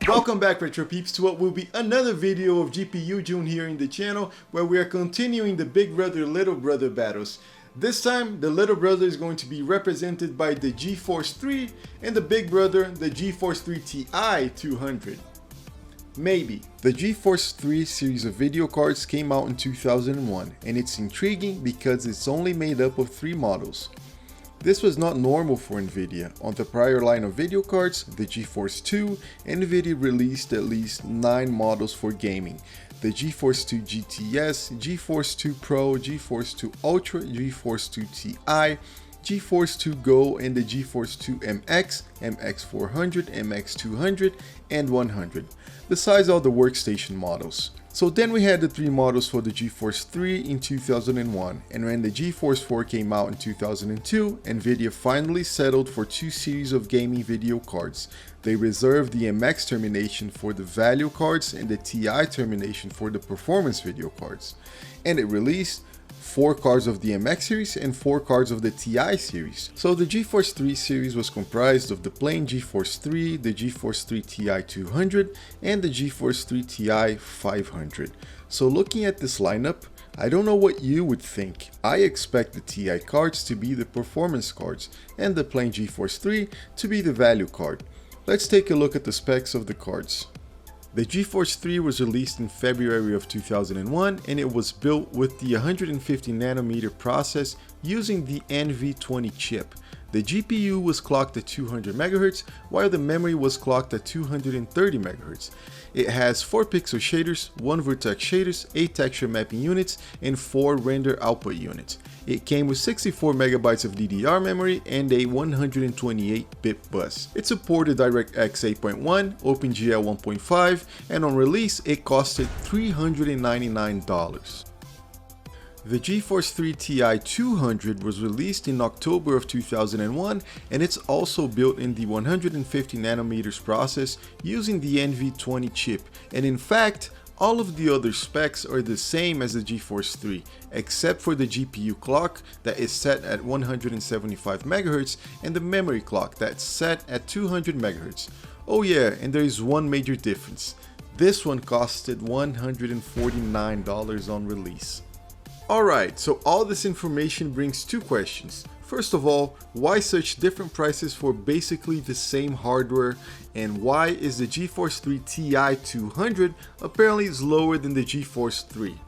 Welcome back, Retro Peeps, to what will be another video of GPUJune here in the channel, where we are continuing the big brother little brother battles. This time the little brother is going to be represented by the GeForce 3 and the big brother the GeForce 3 Ti 200. Maybe. The GeForce 3 series of video cards came out in 2001, and it's intriguing because it's only made up of 3 models. This was not normal for Nvidia. On the prior line of video cards, the GeForce 2, Nvidia released at least 9 models for gaming. The GeForce 2 GTS, GeForce 2 Pro, GeForce 2 Ultra, GeForce 2 Ti, GeForce 2 Go, and the GeForce 2 MX, MX400, MX200, and 100, besides all the workstation models. So then we had the 3 models for the GeForce 3 in 2001, and when the GeForce 4 came out in 2002, Nvidia finally settled for 2 series of gaming video cards. They reserved the MX termination for the value cards and the Ti termination for the performance video cards. And it released 4 cards of the MX series and 4 cards of the Ti series. So the GeForce 3 series was comprised of the plain GeForce 3, the GeForce 3 Ti 200, and the GeForce 3 Ti 500. So looking at this lineup, I don't know what you would think. I expect the Ti cards to be the performance cards and the plain GeForce 3 to be the value card. Let's take a look at the specs of the cards. The GeForce 3 was released in February of 2001, and it was built with the 150nm process using the NV20 chip. The GPU was clocked at 200 MHz, while the memory was clocked at 230 MHz. It has 4 pixel shaders, 1 vertex shaders, 8 texture mapping units, and 4 render output units. It came with 64 MB of DDR memory and a 128-bit bus. It supported DirectX 8.1, OpenGL 1.5, and on release it costed $399. The GeForce 3 Ti 200 was released in October of 2001, and it's also built in the 150nm process using the NV20 chip, and in fact, all of the other specs are the same as the GeForce 3, except for the GPU clock that is set at 175 MHz and the memory clock that's set at 200 MHz. Oh yeah, and there is one major difference. This one costed $149 on release. Alright, so all this information brings 2 questions. First of all, why such different prices for basically the same hardware, and why is the GeForce 3 Ti 200 apparently lower than the GeForce 3?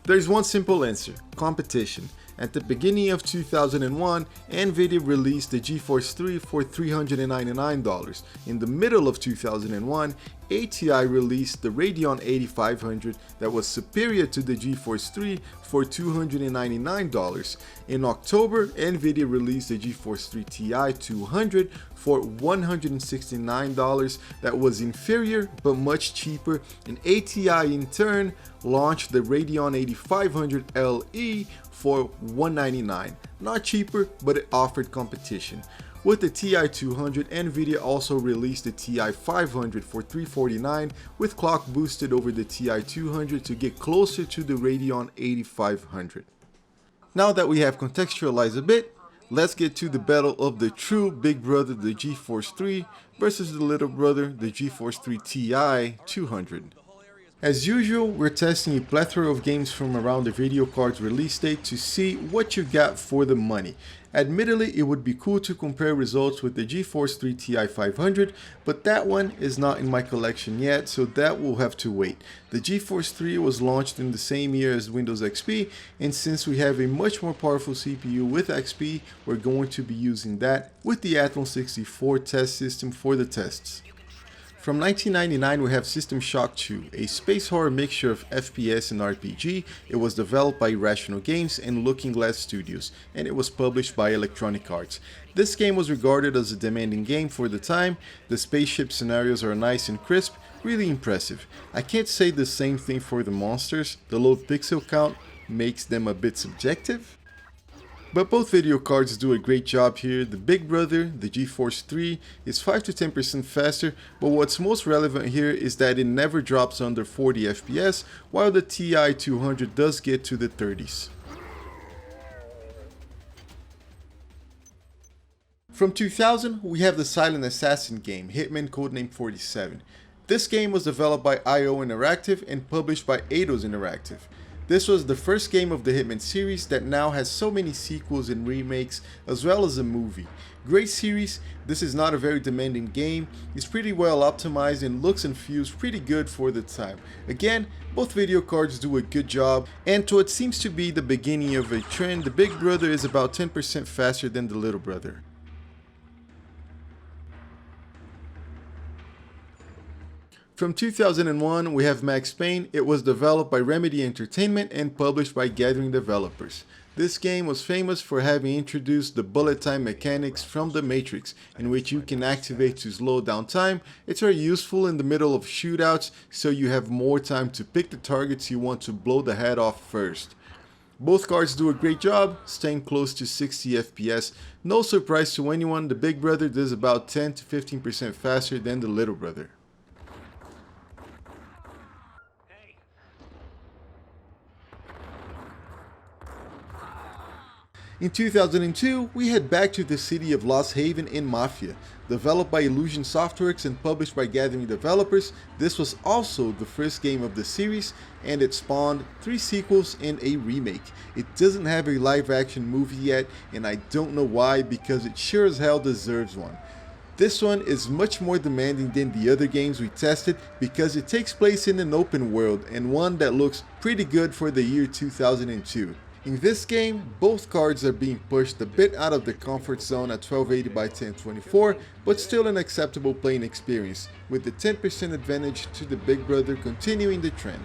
There's one simple answer: competition. At the beginning of 2001, Nvidia released the GeForce 3 for $399. In the middle of 2001, ATI released the Radeon 8500 that was superior to the GeForce 3 for $299. In October, Nvidia released the GeForce 3 Ti 200 for $169 that was inferior but much cheaper, and ATI in turn launched the Radeon 8500 LE for $199. Not cheaper, but it offered competition. With the Ti 200, Nvidia also released the Ti 500 for $349 with clock boosted over the Ti 200 to get closer to the Radeon 8500. Now that we have contextualized a bit, let's get to the battle of the true big brother, the GeForce 3 versus the little brother, the GeForce 3 Ti 200. As usual, we're testing a plethora of games from around the video card's release date to see what you got for the money. Admittedly, it would be cool to compare results with the GeForce 3 Ti 500, but that one is not in my collection yet, so that will have to wait. The GeForce 3 was launched in the same year as Windows XP, and since we have a much more powerful CPU with XP, we're going to be using that with the Athlon 64 test system for the tests. From 1999, we have System Shock 2, a space horror mixture of FPS and RPG. It was developed by Irrational Games and Looking Glass Studios, and it was published by Electronic Arts. This game was regarded as a demanding game for the time. The spaceship scenarios are nice and crisp, really impressive. I can't say the same thing for the monsters. The low pixel count makes them a bit subjective. But both video cards do a great job here. The big brother, the GeForce 3, is 5 to 10% faster, but what's most relevant here is that it never drops under 40 FPS, while the Ti 200 does get to the 30s. From 2000, we have the silent assassin game, Hitman Codename 47. This game was developed by IO Interactive and published by Eidos Interactive. This was the first game of the Hitman series that now has so many sequels and remakes, as well as a movie. Great series, this is not a very demanding game, it's pretty well optimized and looks and feels pretty good for the time. Again, both video cards do a good job, and to what seems to be the beginning of a trend, the big brother is about 10% faster than the little brother. From 2001, we have Max Payne. It was developed by Remedy Entertainment and published by Gathering Developers. This game was famous for having introduced the bullet time mechanics from The Matrix, in which you can activate to slow down time. It's very useful in the middle of shootouts, so you have more time to pick the targets you want to blow the head off first. Both cards do a great job, staying close to 60 FPS. No surprise to anyone, the big brother does about 10 to 15% faster than the little brother. In 2002, we head back to the city of Lost Haven in Mafia. Developed by Illusion Softworks and published by Gathering Developers, this was also the first game of the series, and it spawned 3 sequels and a remake. It doesn't have a live action movie yet, and I don't know why, because it sure as hell deserves one. This one is much more demanding than the other games we tested because it takes place in an open world and one that looks pretty good for the year 2002. In this game, both cards are being pushed a bit out of the comfort zone at 1280 by 1024, but still an acceptable playing experience, with the 10% advantage to the big brother continuing the trend.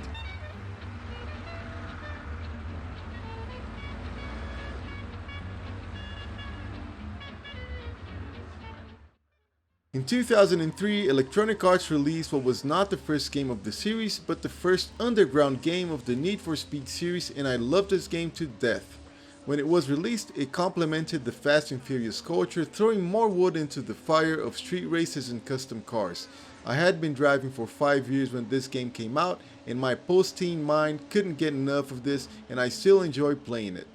In 2003, Electronic Arts released what was not the first game of the series, but the first underground game of the Need for Speed series, and I loved this game to death. When it was released, it complemented the Fast and Furious culture, throwing more wood into the fire of street races and custom cars. I had been driving for 5 years when this game came out, and my post-teen mind couldn't get enough of this, and I still enjoy playing it.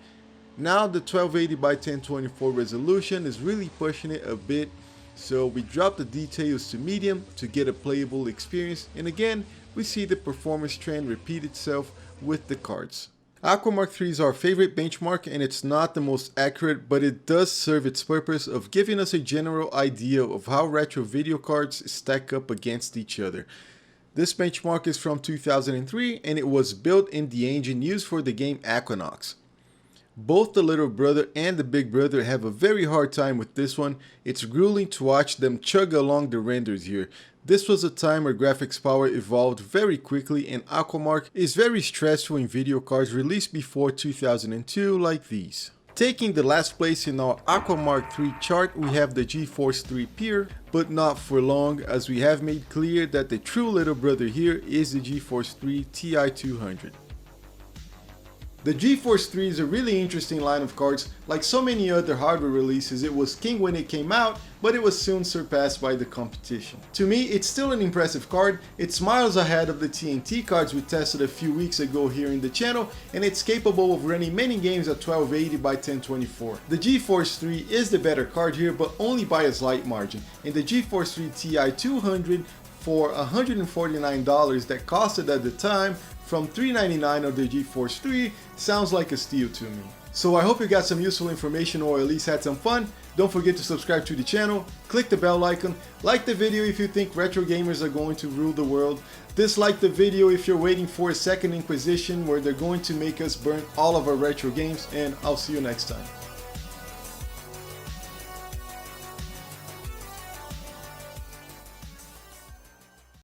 Now the 1280 by 1024 resolution is really pushing it a bit, so we dropped the details to medium to get a playable experience, and again we see the performance trend repeat itself with the cards. Aqua Mark III is our favorite benchmark, and it's not the most accurate, but it does serve its purpose of giving us a general idea of how retro video cards stack up against each other. This benchmark is from 2003 and it was built in the engine used for the game Aquanox. Both the little brother and the big brother have a very hard time with this one. It's grueling to watch them chug along the renders here. This was a time where graphics power evolved very quickly, and Aquamark is very stressful in video cards released before 2002 like these. Taking the last place in our Aquamark III chart, we have the GeForce 3 Peer, but not for long, as we have made clear that the true little brother here is the GeForce 3 Ti200. The GeForce 3 is a really interesting line of cards. Like so many other hardware releases, it was king when it came out, but it was soon surpassed by the competition. To me, it's still an impressive card. It's miles ahead of the TNT cards we tested a few weeks ago here in the channel, and it's capable of running many games at 1280 by 1024. The GeForce 3 is the better card here, but only by a slight margin, and the GeForce 3 Ti200 for $149 that costed at the time from $399 of the GeForce 3 sounds like a steal to me. So I hope you got some useful information or at least had some fun. Don't forget to subscribe to the channel, click the bell icon, like the video if you think retro gamers are going to rule the world, dislike the video if you're waiting for a second Inquisition where they're going to make us burn all of our retro games, and I'll see you next time.